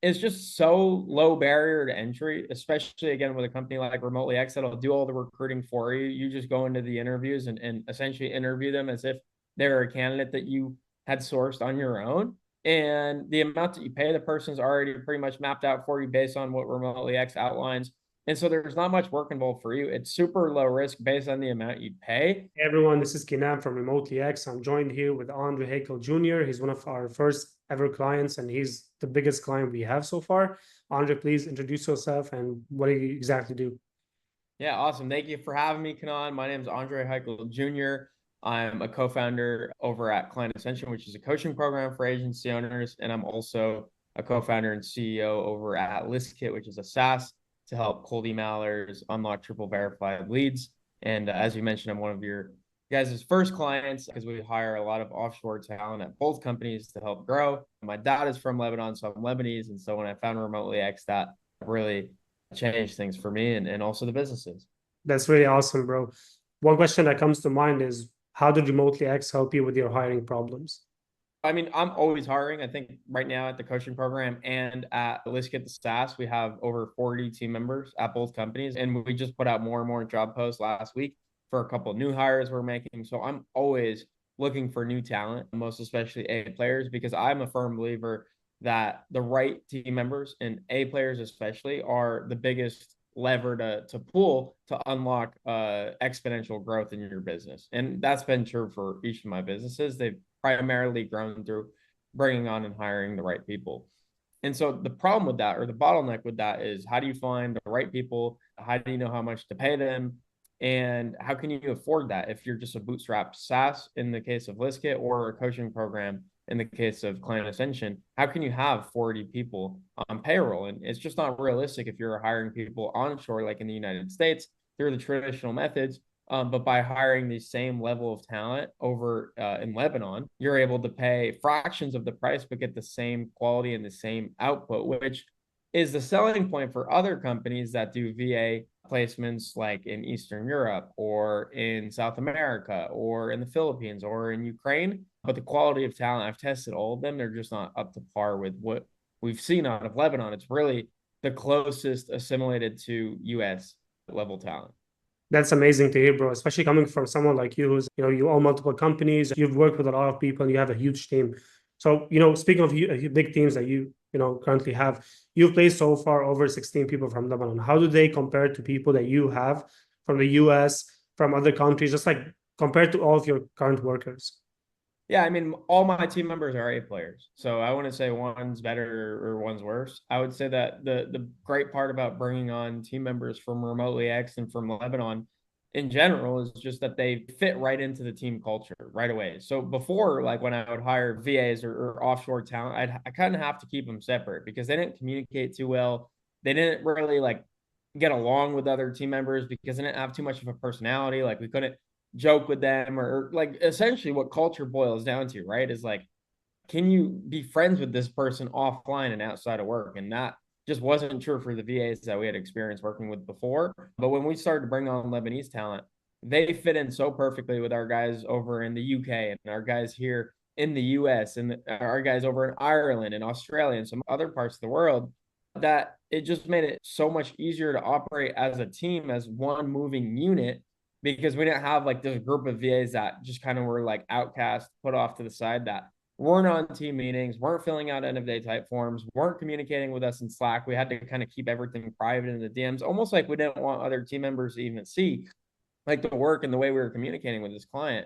it's just so low barrier to entry, especially again with a company like RemotelyX that'll do all the recruiting for you. You just go into the interviews and essentially interview them as if they're a candidate that you had sourced on your own. And the amount that you pay the person's already pretty much mapped out for you based on what RemotelyX outlines. And so there's not much work involved for you. It's super low risk based on the amount you pay. Hey everyone, this is Kinam from RemotelyX. I'm joined here with Andre Haykal Jr. He's one of our first ever clients, and he's the biggest client we have so far. Andre, please introduce yourself and what do you exactly do? Yeah, awesome. Thank you for having me, Kanan. My name is Andre Haykal Jr. I'm a co-founder over at Client Ascension, which is a coaching program for agency owners, and I'm also a co-founder and CEO over at ListKit, which is a SaaS to help cold emailers unlock triple verified leads. And as you mentioned, I'm one of your guys' first clients because we hire a lot of offshore talent at both companies to help grow. My dad is from Lebanon, so I'm Lebanese, and so when I found RemotelyX, that really changed things for me and also the businesses. That's really awesome, bro. One question that comes to mind is how did RemotelyX help you with your hiring problems? I mean, I'm always hiring. I think right now at the coaching program and at Let's Get the SaaS, we have over 40 team members at both companies. And we just put out more and more job posts last week for a couple of new hires we're making. So I'm always looking for new talent, most especially A players, because I'm a firm believer that the right team members and A players especially are the biggest lever to pull to unlock exponential growth in your business. And that's been true for each of my businesses. They've primarily grown through bringing on and hiring the right people. And so the problem with that, or the bottleneck with that, is how do you find the right people? How do you know how much to pay them? And how can you afford that if you're just a bootstrap SaaS in the case of ListKit or a coaching program in the case of Client Ascension? How can you have 40 people on payroll? And it's just not realistic if you're hiring people onshore, like in the United States, through the traditional methods. But by hiring the same level of talent over in Lebanon, you're able to pay fractions of the price, but get the same quality and the same output, which is the selling point for other companies that do VA placements like in Eastern Europe or in South America or in the Philippines or in Ukraine. But the quality of talent, I've tested all of them, they're just not up to par with what we've seen out of Lebanon. It's really the closest assimilated to US level talent. That's amazing to hear, bro, especially coming from someone like you who's, you own multiple companies, you've worked with a lot of people, and you have a huge team. So, speaking of big teams that currently have, you've placed so far over 16 people from Lebanon. How do they compare to people that you have from the US, from other countries, just like compared to all of your current workers? Yeah, I mean, all my team members are A players. So I wouldn't say one's better or one's worse. I would say that the great part about bringing on team members from RemotelyX and from Lebanon in general is just that they fit right into the team culture right away. So before, like when I would hire VAs or offshore talent, I kind of have to keep them separate because they didn't communicate too well. They didn't really like get along with other team members because they didn't have too much of a personality. Like we couldn't joke with them or like essentially what culture boils down to, right? Is like, can you be friends with this person offline and outside of work? And that just wasn't true for the VAs that we had experience working with before. But when we started to bring on Lebanese talent, they fit in so perfectly with our guys over in the UK and our guys here in the US and our guys over in Ireland and Australia and some other parts of the world that it just made it so much easier to operate as a team, as one moving unit, because we didn't have like this group of VAs that just kind of were like outcast, put off to the side, that weren't on team meetings, weren't filling out end of day type forms, weren't communicating with us in Slack. We had to kind of keep everything private in the DMs, almost like we didn't want other team members to even see like the work and the way we were communicating with this client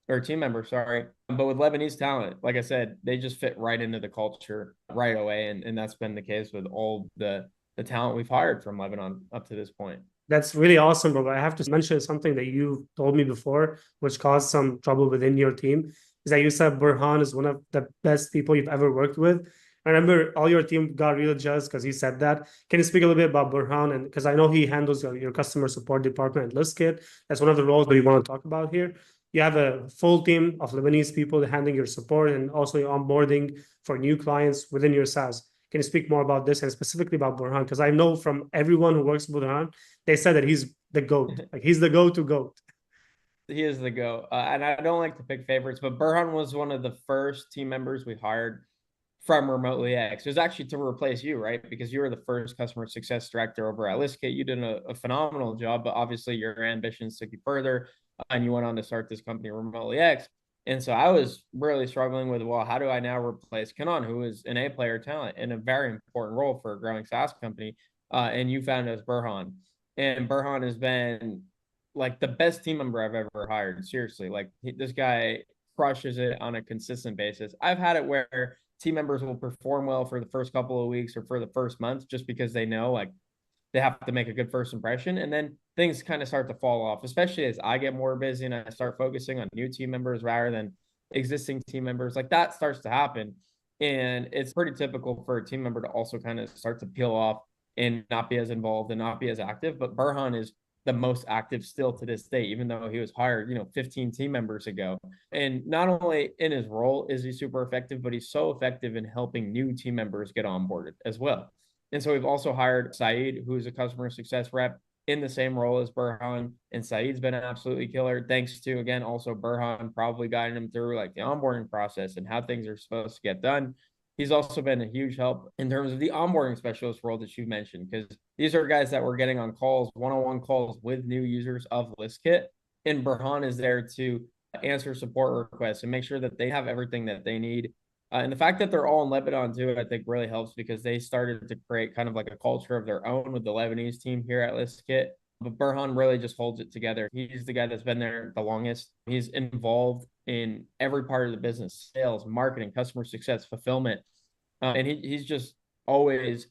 or team member, sorry. But with Lebanese talent, like I said, they just fit right into the culture right away. And that's been the case with all the talent we've hired from Lebanon up to this point. That's really awesome, bro. But I have to mention something that you told me before, which caused some trouble within your team, is that you said Burhan is one of the best people you've ever worked with. I remember all your team got real jealous because he said that. Can you speak a little bit about Burhan? And because I know he handles your customer support department at ListKit. That's one of the roles that we want to talk about here. You have a full team of Lebanese people handling your support and also your onboarding for new clients within your SaaS. Can you speak more about this and specifically about Burhan? Because I know from everyone who works with Burhan, they said that he's the GOAT. Like he's the go-to GOAT. He is the go. And I don't like to pick favorites, but Burhan was one of the first team members we hired from RemotelyX. It was actually to replace you, right? Because you were the first customer success director over at ListKit. You did a phenomenal job, but obviously your ambitions took you further, and you went on to start this company, RemotelyX. And so I was really struggling with, well, how do I now replace Kanan, who is an A player talent in a very important role for a growing SaaS company? And you found us Burhan. And Burhan has been like the best team member I've ever hired. Seriously, like this guy crushes it on a consistent basis. I've had it where team members will perform well for the first couple of weeks or for the first month just because they know like they have to make a good first impression. And then things kind of start to fall off, especially as I get more busy and I start focusing on new team members rather than existing team members. Like that starts to happen. And it's pretty typical for a team member to also kind of start to peel off and not be as involved and not be as active. But Burhan is the most active still to this day, even though he was hired, 15 team members ago. And not only in his role is he super effective, but he's so effective in helping new team members get onboarded as well. And so we've also hired Saeed, who's a customer success rep in the same role as Burhan. And Saeed's been absolutely killer. Thanks to, again, also Burhan probably guiding him through like the onboarding process and how things are supposed to get done. He's also been a huge help in terms of the onboarding specialist role that you mentioned, because these are guys that we're getting on calls, one-on-one calls with new users of ListKit. And Burhan is there to answer support requests and make sure that they have everything that they need. And the fact that they're all in Lebanon too, I think really helps because they started to create kind of like a culture of their own with the Lebanese team here at ListKit. But Burhan really just holds it together. He's the guy that's been there the longest. He's involved in every part of the business: sales, marketing, customer success, fulfillment. And he's just always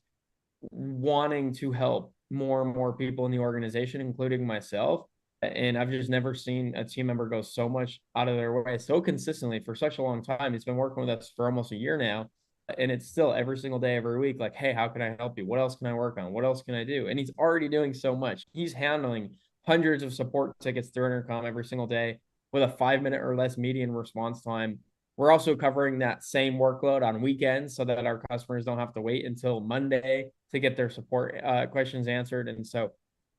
wanting to help more and more people in the organization, including myself. And I've just never seen a team member go so much out of their way so consistently for such a long time. He's been working with us for almost a year now. And it's still every single day, every week, like, hey, how can I help you? What else can I work on? What else can I do? And he's already doing so much. He's handling hundreds of support tickets through intercom every single day with a 5 minute or less median response time. We're also covering that same workload on weekends so that our customers don't have to wait until Monday to get their support questions answered. And so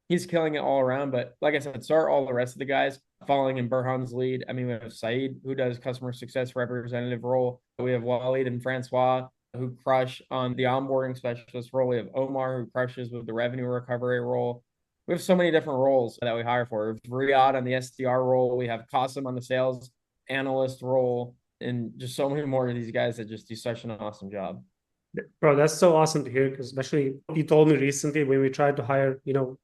he's killing it all around. But like I said, so are all the rest of the guys following in Burhan's lead. I mean, we have Saeed, who does customer success representative role. We have Walid and Francois, who crush on the onboarding specialist role. We have Omar, who crushes with the revenue recovery role. We have so many different roles that we hire for. We have Riyadh on the SDR role. We have Qasim on the sales analyst role, and just so many more of these guys that just do such an awesome job. Bro, that's so awesome to hear, because especially you told me recently when we tried to hire,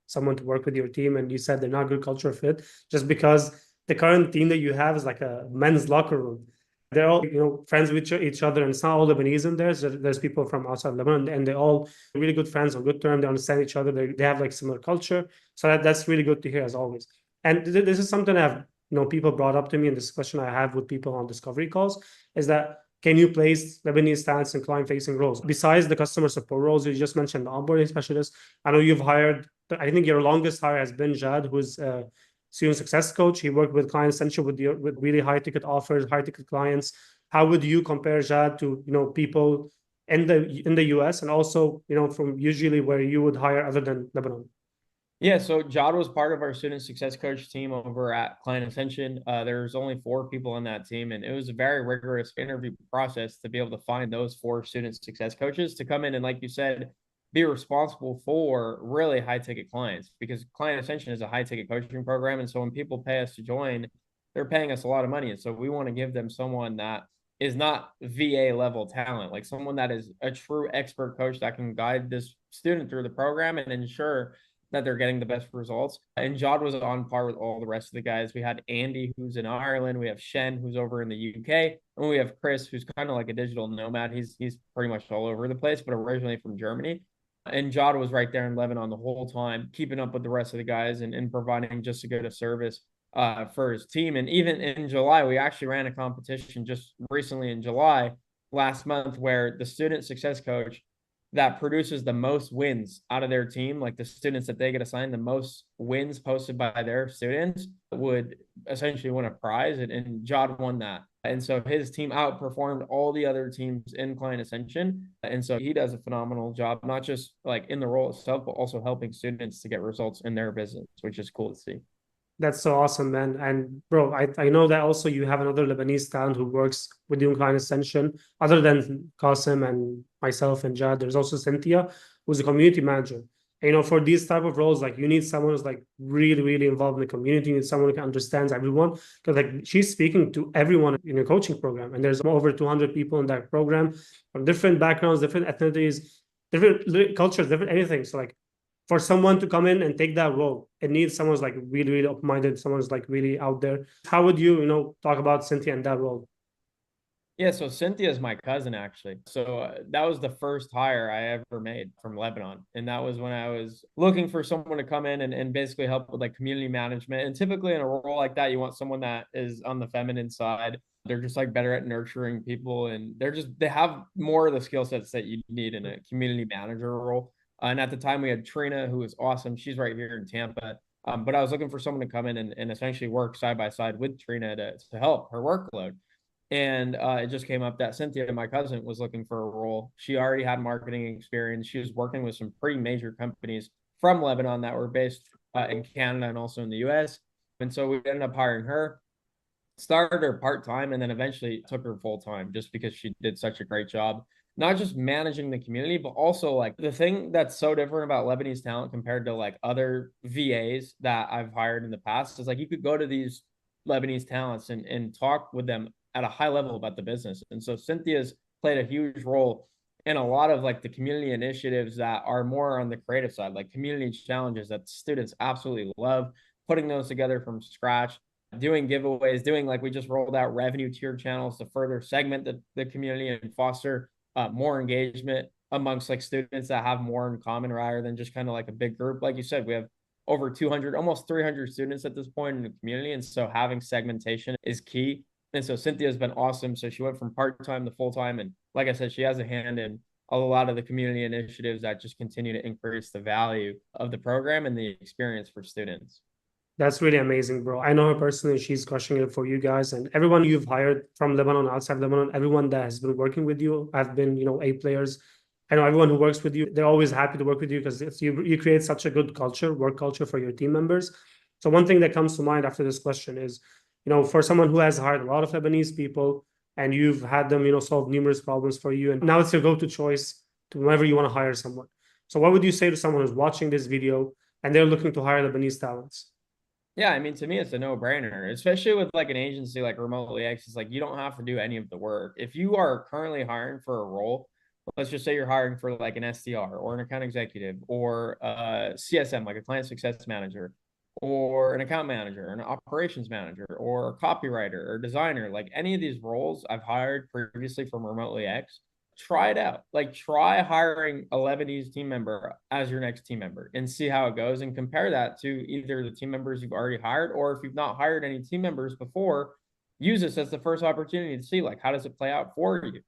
someone to work with your team, and you said they're not a good culture fit just because the current team that you have is like a men's locker room. They're all, friends with each other, and it's not all Lebanese in there. So there's people from outside Lebanon, and they're all really good friends on good terms. They understand each other. They have like similar culture. So that's really good to hear as always. And this is something I've, people brought up to me, and this question I have with people on discovery calls is that, can you place Lebanese talents in client-facing roles? Besides the customer support roles, you just mentioned the onboarding specialist. I know you've hired, I think your longest hire has been Jad, who's a student success coach. He worked with Client Central with really high-ticket offers, high-ticket clients. How would you compare Jad to, people in the US, and also, from usually where you would hire other than Lebanon? Yeah, so Jod was part of our student success coach team over at Client Ascension. There's only 4 people on that team, and it was a very rigorous interview process to be able to find those 4 student success coaches to come in and, like you said, be responsible for really high ticket clients, because Client Ascension is a high ticket coaching program. And so when people pay us to join, they're paying us a lot of money. And so we want to give them someone that is not VA level talent, like someone that is a true expert coach that can guide this student through the program and ensure that they're getting the best results. And Jod was on par with all the rest of the guys. We had Andy, who's in Ireland. We have Shen, who's over in the UK. And we have Chris, who's kind of like a digital nomad. He's pretty much all over the place, but originally from Germany. And Jod was right there in Lebanon the whole time, keeping up with the rest of the guys and providing just as good a service for his team. And even in July, we actually ran a competition just recently in July last month, where the student success coach that produces the most wins out of their team, like the students that they get assigned the most wins posted by their students, would essentially win a prize. And Jod won that. And so his team outperformed all the other teams in Client Ascension. And so he does a phenomenal job, not just like in the role itself, but also helping students to get results in their business, which is cool to see. That's so awesome, man. And bro, I know that also you have another Lebanese talent who works with you in Client Ascension. Other than Qasim and myself and Jad, there's also Cynthia, who's a community manager. And, for these type of roles, like you need someone who's like really, really involved in the community. You need someone who understands everyone. Because like she's speaking to everyone in a coaching program. And there's over 200 people in that program from different backgrounds, different ethnicities, different cultures, different anything. So like for someone to come in and take that role, it needs someone's like really, really open-minded, someone's like really out there. How would you, talk about Cynthia and that role? Yeah, so Cynthia is my cousin actually. So that was the first hire I ever made from Lebanon. And that was when I was looking for someone to come in and basically help with like community management. And typically in a role like that, you want someone that is on the feminine side. They're just like better at nurturing people and they have more of the skill sets that you need in a community manager role. And at the time we had Trina, who was awesome. She's right here in Tampa. But I was looking for someone to come in and essentially work side by side with Trina to help her workload. And it just came up that Cynthia, my cousin, was looking for a role. She already had marketing experience. She was working with some pretty major companies from Lebanon that were based in Canada and also in the US. And so we ended up hiring her, started her part time, and then eventually took her full time just because she did such a great job, not just managing the community, but also like the thing that's so different about Lebanese talent compared to like other VAs that I've hired in the past is like you could go to these Lebanese talents and talk with them at a high level about the business. And so Cynthia's played a huge role in a lot of like the community initiatives that are more on the creative side, like community challenges that students absolutely love, putting those together from scratch, doing giveaways, doing like we just rolled out revenue tier channels to further segment the community and foster more engagement amongst like students that have more in common rather than just kind of like a big group. Like you said, we have over 200, almost 300 students at this point in the community. And so having segmentation is key. And so Cynthia's been awesome. So she went from part-time to full-time. And like I said, she has a hand in a lot of the community initiatives that just continue to increase the value of the program and the experience for students. That's really amazing, bro. I know her personally. She's crushing it for you guys and everyone you've hired from Lebanon, outside Lebanon, everyone that has been working with you have been, A players. I know everyone who works with you, they're always happy to work with you because you create such a good culture, work culture for your team members. So one thing that comes to mind after this question is, for someone who has hired a lot of Lebanese people and you've had them, solve numerous problems for you, and now it's your go-to choice to whenever you want to hire someone. So what would you say to someone who's watching this video and they're looking to hire Lebanese talents? Yeah, I mean, to me, it's a no-brainer, especially with like an agency like RemotelyX. It's like you don't have to do any of the work. If you are currently hiring for a role, let's just say you're hiring for like an SDR or an account executive or CSM, like a client success manager, or an account manager, an operations manager, or a copywriter or designer, like any of these roles I've hired previously from RemotelyX, try it out. Like try hiring a Lebanese team member as your next team member and see how it goes and compare that to either the team members you've already hired or if you've not hired any team members before, use this as the first opportunity to see like how does it play out for you.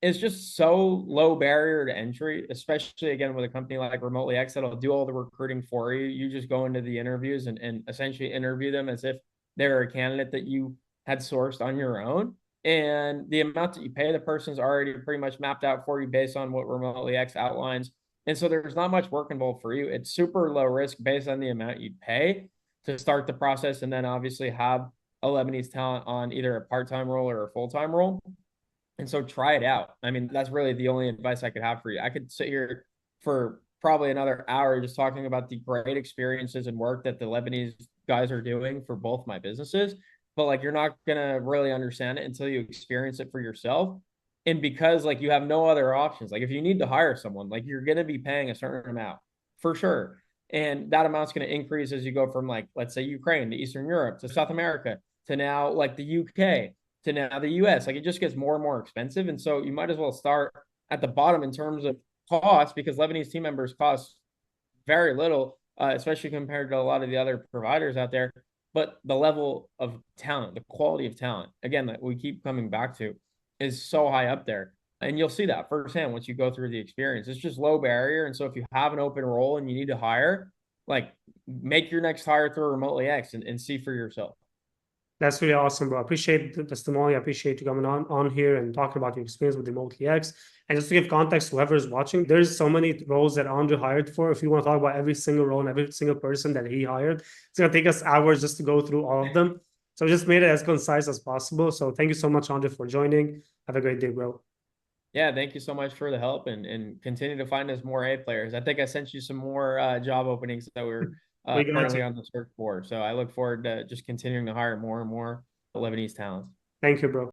It's just so low barrier to entry, especially again with a company like RemotelyX that'll do all the recruiting for you. You just go into the interviews and essentially interview them as if they're a candidate that you had sourced on your own, and the amount that you pay the person is already pretty much mapped out for you based on what RemotelyX outlines. And so there's not much work involved for you. It's super low risk based on the amount you pay to start the process, and then obviously have a Lebanese talent on either a part-time role or a full-time role. And so try it out. I mean, that's really the only advice I could have for you. I could sit here for probably another hour just talking about the great experiences and work that the Lebanese guys are doing for both my businesses, but like you're not gonna really understand it until you experience it for yourself. And because like you have no other options, like if you need to hire someone, like you're gonna be paying a certain amount for sure. And that amount's gonna increase as you go from like, let's say Ukraine to Eastern Europe to South America to now like the UK to now the US. Like it just gets more and more expensive. And so you might as well start at the bottom in terms of cost because Lebanese team members cost very little, especially compared to a lot of the other providers out there. But the level of talent, the quality of talent, again, that we keep coming back to, is so high up there. And you'll see that firsthand once you go through the experience. It's just low barrier. And so if you have an open role and you need to hire, like make your next hire through RemotelyX and see for yourself. That's really awesome, bro. I appreciate the testimony. I appreciate you coming on here and talking about your experience with RemotelyX. And just to give context, whoever is watching, there's so many roles that Andre hired for. If you want to talk about every single role and every single person that he hired, it's gonna take us hours just to go through all of them. So we just made it as concise as possible. So thank you so much, Andre, for joining. Have a great day, bro. Yeah, thank you so much for the help and continue to find us more A players. I think I sent you some more job openings that we're We got currently you. on the search for. So I look forward to just continuing to hire more and more Lebanese talents. Thank you, bro.